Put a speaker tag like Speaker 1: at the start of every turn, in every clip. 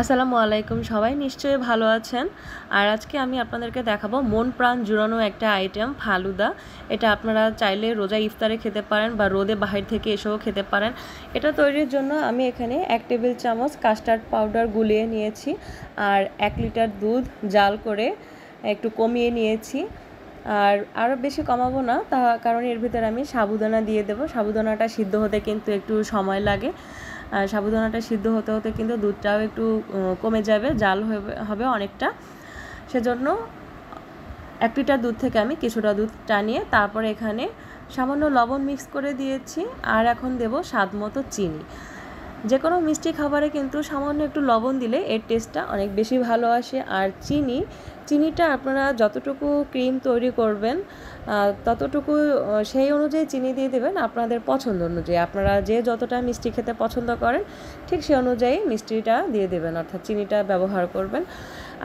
Speaker 1: আসসালামু আলাইকুম, সবাই নিশ্চয়ই ভালো আছেন। আর আজকে আমি আপনাদেরকে দেখাবো মন প্রাণ জুড়ানো একটা আইটেম ফালুদা। এটা আপনারা চাইলে রোজা ইফতারে খেতে পারেন বা রোদে বাহির থেকে এসেও খেতে পারেন। এটা তৈরির জন্য আমি এখানে 1 টেবিল চামচ কাস্টার্ড পাউডার গুলিয়ে নিয়েছি আর 1 লিটার দুধ জাল করে একটু কমিয়ে নিয়েছি। আর আরও বেশি কমাবো না, কারণ এর ভিতরে আমি সাবুদানা দিয়ে দেবো। সাবুদানাটা সিদ্ধ হতে কিন্তু একটু সময় লাগে। সাবুদানাটা সিদ্ধ হতে হতে কিন্তু দুধটাও একটু কমে যাবে, জাল হবে অনেকটা। সেজন্য 1 লিটার দুধ থেকে আমি কিছুটা দুধ টানিয়ে তারপরে এখানে সামান্য লবণ মিক্স করে দিয়েছি। আর এখন দেব স্বাদ মতো চিনি। যে কোনো মিষ্টি খাবারে কিন্তু সামান্য একটু লবণ দিলে এর টেস্টটা অনেক বেশি ভালো আসে। আর চিনিটা আপনারা যতটুকু ক্রিম তৈরি করবেন ততটুকু সেই অনুযায়ী চিনি দিয়ে দেবেন, আপনাদের পছন্দ অনুযায়ী। আপনারা যে যতটা মিষ্টি খেতে পছন্দ করেন ঠিক সেই অনুযায়ী মিষ্টিটা দিয়ে দেবেন, অর্থাৎ চিনিটা ব্যবহার করবেন।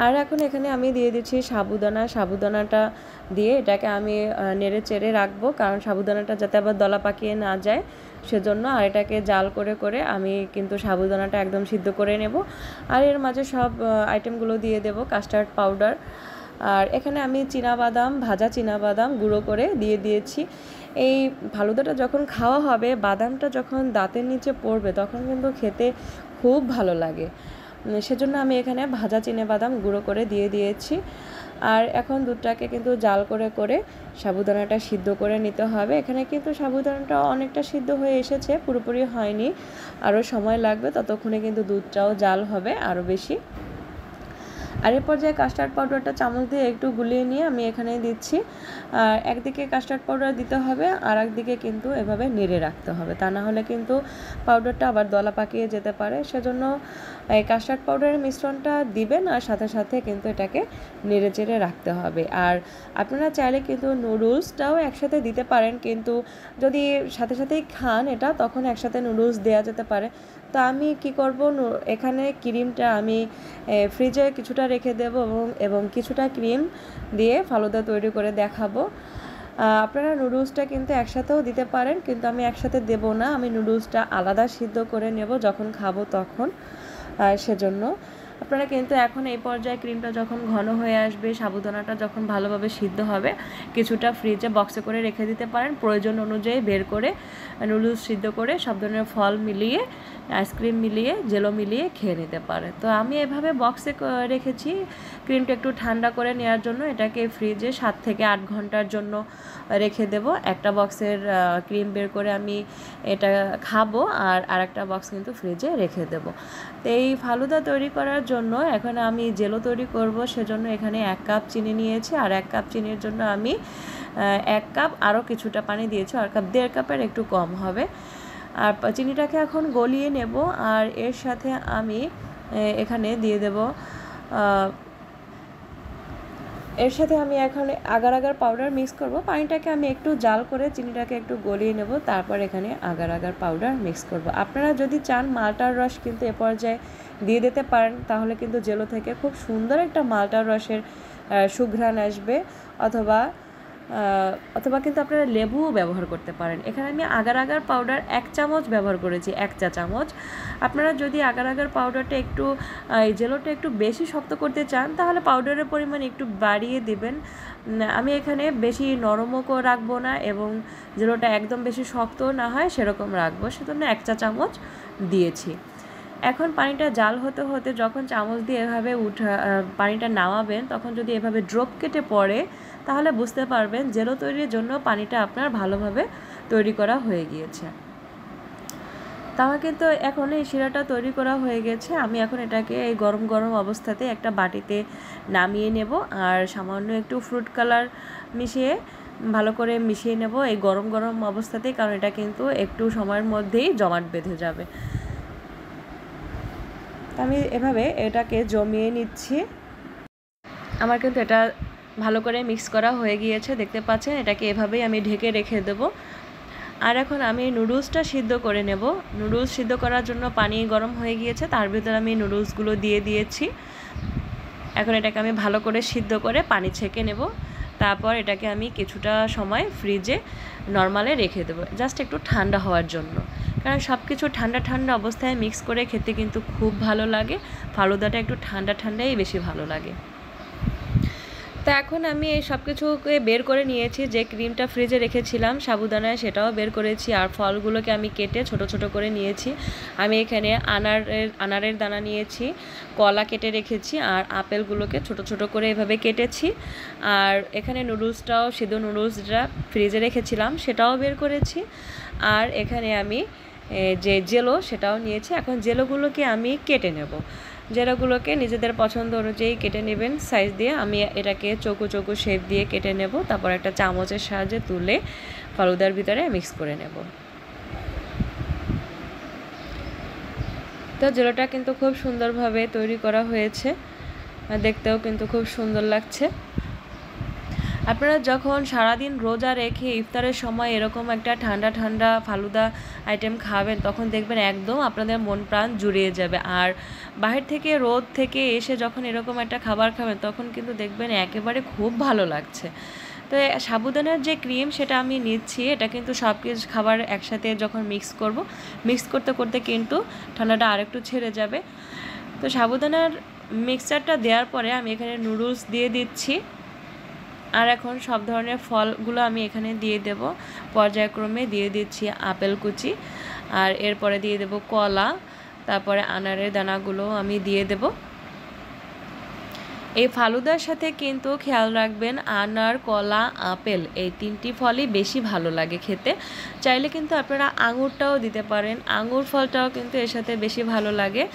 Speaker 1: আর এখন এখানে আমি দিয়ে দিচ্ছি সাবুদানাটা দিয়ে এটাকে আমি নেড়ে চেড়ে রাখবো, কারণ সাবুদানাটা যাতে আবার দলা পাকিয়ে না যায় সেজন্য। আর এটাকে জাল করে করে আমি কিন্তু সাবুদানাটা একদম সিদ্ধ করে নেব। আর এর মাঝে সব আইটেমগুলো দিয়ে দেব, কাস্টার্ড পাউডার। আর এখানে আমি ভাজা চীনাবাদাম গুঁড়ো করে দিয়ে দিয়েছি। এই ফালুদাটা যখন খাওয়া হবে, বাদামটা যখন দাঁতের নিচে পড়বে তখন কিন্তু খেতে খুব ভালো লাগে। সেজন্য আমি এখানে ভাজা চীনাবাদাম গুঁড়ো করে দিয়ে দিয়েছি। আর এখন দুধটাকে কিন্তু জাল করে করে সাবুদানাটা সিদ্ধ করে নিতে হবে। এখানে কিন্তু সাবুদানাটা অনেকটা সিদ্ধ হয়ে এসেছে, পুরোপুরি হয়নি, আরও সময় লাগবে। ততক্ষণে কিন্তু দুধটাও জাল হবে আরও বেশি। আর এর পর্যায়ে কাস্টার্ড পাউডারটা চামচ দিয়ে একটু গুলিয়ে নিয়ে আমি এখানে দিচ্ছি। একদিকে কাস্টার্ড পাউডার দিতে হবে আর একদিকে কিন্তু এভাবে নেড়ে রাখতে হবে, তা না হলে কিন্তু পাউডারটা আবার দলা পাকিয়ে যেতে পারে। সেজন্য এই কাস্টার্ড পাউডারের মিশ্রণটা দিবেন আর সাথে সাথে কিন্তু এটাকে নেড়ে চেড়ে রাখতে হবে। আর আপনারা চাইলে কিন্তু নুডলসটাও একসাথে দিতে পারেন, কিন্তু যদি সাথে সাথেই খান এটা তখন একসাথে নুডলস দেওয়া যেতে পারে। তো আমি কি করব, এখানে ক্রিমটা আমি ফ্রিজে কিছুটা রেখে দেব এবং কিছুটা ক্রিম দিয়ে ফালুদা তৈরি করে দেখাবো। আপনারা নুডলসটা কিন্তু একসাথেও দিতে পারেন, কিন্তু আমি একসাথে দেব না, আমি নুডলসটা আলাদা সিদ্ধ করে নেব যখন খাবো তখন। সেজন্য আপনারা কিন্তু এখন এই পর্যায়ে ক্রিমটা যখন ঘন হয়ে আসবে, সাবুদানাটা যখন ভালোভাবে সিদ্ধ হবে, কিছুটা ফ্রিজে বক্সে করে রেখে দিতে পারেন। প্রয়োজন অনুযায়ী বের করে নুডলস সিদ্ধ করে সব ধরনের ফল মিলিয়ে, আইসক্রিম মিলিয়ে, জেলো মিলিয়ে খেয়ে নিতে পারেন। তো আমি এভাবে বক্সে রেখেছি ক্রিমটা একটু ঠান্ডা করে নেওয়ার জন্য। এটাকে ফ্রিজে 7 থেকে 8 ঘন্টার জন্য রেখে দেব। একটা বক্সের ক্রিম বের করে আমি এটা খাবো আর আরেকটা বক্স কিন্তু ফ্রিজে রেখে দেব। তো এই ফালুদা তৈরি করার জন্য এখন আমি জেলো তৈরি করব, সেজন্য এখানে 1 কাপ চিনি নিয়েছি। আর 1 কাপ চিনির জন্য আমি 1 কাপ আরও কিছুটা পানি দিয়েছি, আর কাপ 1.5 কাপের একটু কম হবে। আর চিনিটাকে এখন গলিয়ে নেব। আর এর সাথে আমি এখানে দিয়ে দেব এখন আগার আগার পাউডার মিক্স করব। পানিটাকে আমি একটু জাল করে চিনিটাকে একটু গলিয়ে নেব, তারপর এখানে আগার আগার পাউডার মিক্স করব। আপনারা যদি চান মালটার রস কিন্তু এ পর্যায়ে দিয়ে দিতে পারেন, তাহলে কিন্তু জেলো থেকে খুব সুন্দর একটা মালটার রসের সুঘ্রাণ আসবে। অথবা কিন্তু আপনারা লেবুও ব্যবহার করতে পারেন। এখানে আমি আগার আগার পাউডার 1 চামচ ব্যবহার করেছি, 1 চা চামচ। আপনারা যদি আগার আগার পাউডারটা একটু এই জেলোটা একটু বেশি শক্ত করতে চান তাহলে পাউডারের পরিমাণ একটু বাড়িয়ে দিবেন। আমি এখানে বেশি নরমও রাখবো না এবং জেলোটা একদম বেশি শক্তও না হয় সেরকম রাখবো, সেজন্য 1 চা চামচ দিয়েছি। এখন পানিটা জাল হতে হতে যখন চামচ দিয়ে এভাবে পানিটা নামাবেন, তখন যদি এভাবে ড্রপ কেটে পড়ে তাহলে বুঝতে পারবেন জেলো তৈরির জন্য পানিটা আপনার ভালোভাবে তৈরি করা হয়ে গিয়েছে। তাহলে কিন্তু এখন এই শিরাটা তৈরি করা হয়ে গেছে। আমি এখন এটাকে এই গরম গরম অবস্থাতে একটা বাটিতে নামিয়ে নেব আর সামান্য একটু ফ্রুট কালার ভালো করে মিশিয়ে নেব এই গরম গরম অবস্থাতেই, কারণ এটা কিন্তু একটু সময়ের মধ্যেই জমাট বেঁধে যাবে। আমি এভাবে এটাকে জমিয়ে নিচ্ছি। আমার কিন্তু এটা ভালো করে মিক্স করা হয়ে গিয়েছে, দেখতে পাচ্ছেন। এটাকে এভাবেই আমি ঢেকে রেখে দেব। আর এখন আমি নুডলসটা সিদ্ধ করে নেব। নুডলস সিদ্ধ করার জন্য পানি গরম হয়ে গিয়েছে, তার ভিতরে আমি নুডলসগুলো দিয়ে দিয়েছি। এখন এটাকে আমি ভালো করে সিদ্ধ করে পানি ছেঁকে নেব। তারপর এটাকে আমি কিছুটা সময় ফ্রিজে নর্মালে রেখে দেবো, জাস্ট একটু ঠান্ডা হওয়ার জন্য। কারণ সব কিছু ঠান্ডা ঠান্ডা অবস্থায় মিক্স করে খেতে কিন্তু খুব ভালো লাগে। ফালুদাটা একটু ঠান্ডা ঠান্ডাই বেশি ভালো লাগে। তো এখন আমি এই সব কিছুকে বের করে নিয়েছি। যে ক্রিমটা ফ্রিজে রেখেছিলাম সাবুদানায় সেটাও বের করেছি, আর ফলগুলোকে আমি কেটে ছোট ছোট করে নিয়েছি। আমি এখানে আনারের দানা নিয়েছি, কলা কেটে রেখেছি, আর আপেলগুলোকে ছোট ছোট করে এভাবে কেটেছি। আর এখানে নুডলসটাও, সিদ্ধ নুডলসটা ফ্রিজে রেখেছিলাম সেটাও বের করেছি। আর এখানে আমি যে জেলো সেটাও নিয়েছি। এখন জেলোগুলোকে আমি কেটে নেব। জেলোগুলোকে নিজেদের পছন্দ অনুযায়ী কেটে নেবেন সাইজ দিয়ে। আমি এটাকে চৌকো চৌকো শেপ দিয়ে কেটে নেব, তারপর একটা চামচের সাহায্যে তুলে ফালুদার ভিতরে মিক্স করে নেব। তো জেলোটা কিন্তু খুব সুন্দরভাবে তৈরি করা হয়েছে, দেখতেও কিন্তু খুব সুন্দর লাগছে। আপনারা যখন সারাদিন রোজা রেখে ইফতারের সময় এরকম একটা ঠান্ডা ঠান্ডা ফালুদা আইটেম খাবেন, তখন দেখবেন একদম আপনাদের মন প্রাণ জুড়িয়ে যাবে। আর বাহির থেকে রোদ থেকে এসে যখন এরকম একটা খাবার খাবেন তখন কিন্তু দেখবেন একেবারে খুব ভালো লাগছে। তো সাবুদানার যে ক্রিম সেটা আমি নিচ্ছি, এটা কিন্তু সব কিছু খাবার একসাথে যখন মিক্স করতে করতে কিন্তু ঠান্ডাটা আরেকটু ছেড়ে যাবে। তো সাবুদানার মিক্সচারটা দেওয়ার পরে আমি এখানে নুডলস দিয়ে দিচ্ছি। আর এখন সব ধরনের ফলগুলো আমি এখানে দিয়ে দেব, পর্যায়ক্রমে দিয়ে দিচ্ছি আপেল কুচি, আর এরপরে দিয়ে দেব কলা, তারপরে আনারের দানাগুলো আমি দিয়ে দেব। এই ফালুদার সাথে কিন্তু খেয়াল রাখবেন আনার, কলা, আপেল এই তিনটি ফলই বেশি ভালো লাগে খেতে। চাইলে কিন্তু আপনারা আঙুরটাও দিতে পারেন, আঙুর ফলটাও কিন্তু এর সাথে বেশি ভালো লাগে,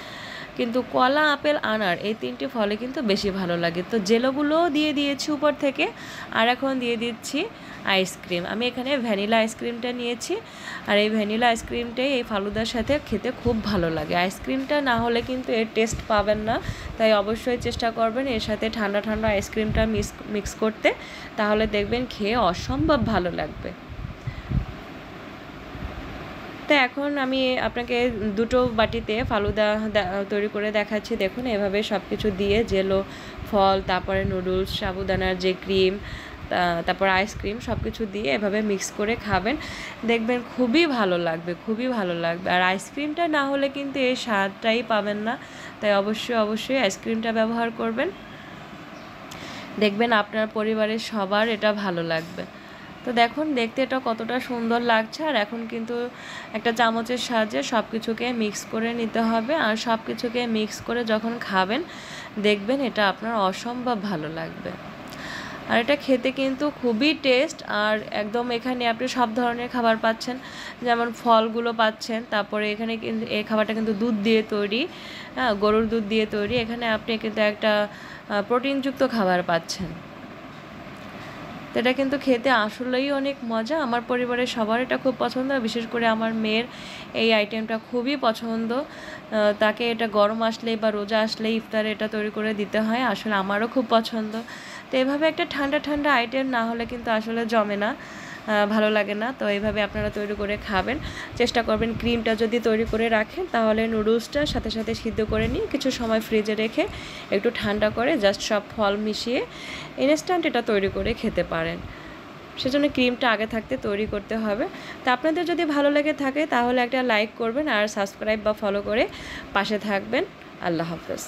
Speaker 1: কিন্তু কলা, আপেল, আনার এই তিনটি ফলে কিন্তু বেশি ভালো লাগে। তো জেলোগুলোও দিয়ে দিয়েছি উপর থেকে। আর এখন দিয়ে দিচ্ছি আইসক্রিম। আমি এখানে ভ্যানিলা আইসক্রিমটা নিয়েছি, আর এই ভ্যানিলা আইসক্রিমটাই এই ফালুদার সাথে খেতে খুব ভালো লাগে। আইসক্রিমটা না হলে কিন্তু এর টেস্ট পাবেন না, তাই অবশ্যই চেষ্টা করবেন এর সাথে ঠান্ডা ঠান্ডা আইসক্রিমটা মিক্স করতে, তাহলে দেখবেন খেয়ে অসম্ভব ভালো লাগবে। তো এখন আমি আপনাকে দুটো বাটিতে ফালুদা তৈরি করে দেখাচ্ছি। দেখুন এভাবে সব কিছু দিয়ে জেলো, ফল, তারপরে নুডলস, সাবুদানার যে ক্রিম, তারপর আইসক্রিম সব কিছু দিয়ে এভাবে মিক্স করে খাবেন, দেখবেন খুবই ভালো লাগবে, খুবই ভালো লাগবে। আর আইসক্রিমটা না হলে কিন্তু এই স্বাদটাই পাবেন না, তাই অবশ্যই আইসক্রিমটা ব্যবহার করবেন, দেখবেন আপনার পরিবারের সবার এটা ভালো লাগবে। তো দেখুন দেখতে এটা কতটা সুন্দর লাগছে। আর এখন কিন্তু একটা চামচের সাহায্যে সব কিছুকে মিক্স করে নিতে হবে, আর সব কিছুকে মিক্স করে যখন খাবেন দেখবেন এটা আপনার অসম্ভব ভালো লাগবে। আর এটা খেতে কিন্তু খুবই টেস্ট, আর একদম এখানে আপনি সব ধরনের খাবার পাচ্ছেন, যেমন ফলগুলো পাচ্ছেন, তারপরে এখানে কিন্তু এই খাবারটা কিন্তু দুধ দিয়ে তৈরি, হ্যাঁ গরুর দুধ দিয়ে তৈরি। এখানে আপনি কিন্তু একটা প্রোটিনযুক্ত খাবার পাচ্ছেন। তো এটা কিন্তু খেতে আসলেই অনেক মজা। আমার পরিবারের সবার এটা খুব পছন্দ, বিশেষ করে আমার মেয়ের এই আইটেমটা খুবই পছন্দ। তাকে এটা গরম আসলেই বা রোজা আসলেই ইফতারে এটা তৈরি করে দিতে হয়, আসলে আমারও খুব পছন্দ। তো এভাবে একটা ঠান্ডা ঠান্ডা আইটেম না হলে কিন্তু আসলে জমে না, ভালো লাগে না। তো এইভাবে আপনারা তৈরি করে খাবেন, চেষ্টা করবেন ক্রিমটা যদি তৈরি করে রাখেন তাহলে নুডলসটা সাথে সাথে সিদ্ধ করে নিয়ে কিছু সময় ফ্রিজে রেখে একটু ঠান্ডা করে জাস্ট সব ফল মিশিয়ে ইনস্ট্যান্ট এটা তৈরি করে খেতে পারেন। সেজন্য ক্রিমটা আগে থাকতে তৈরি করতে হবে। তো আপনাদের যদি ভালো লেগে থাকে তাহলে একটা লাইক করবেন, আর সাবস্ক্রাইব বা ফলো করে পাশে থাকবেন। আল্লাহ হাফেজ।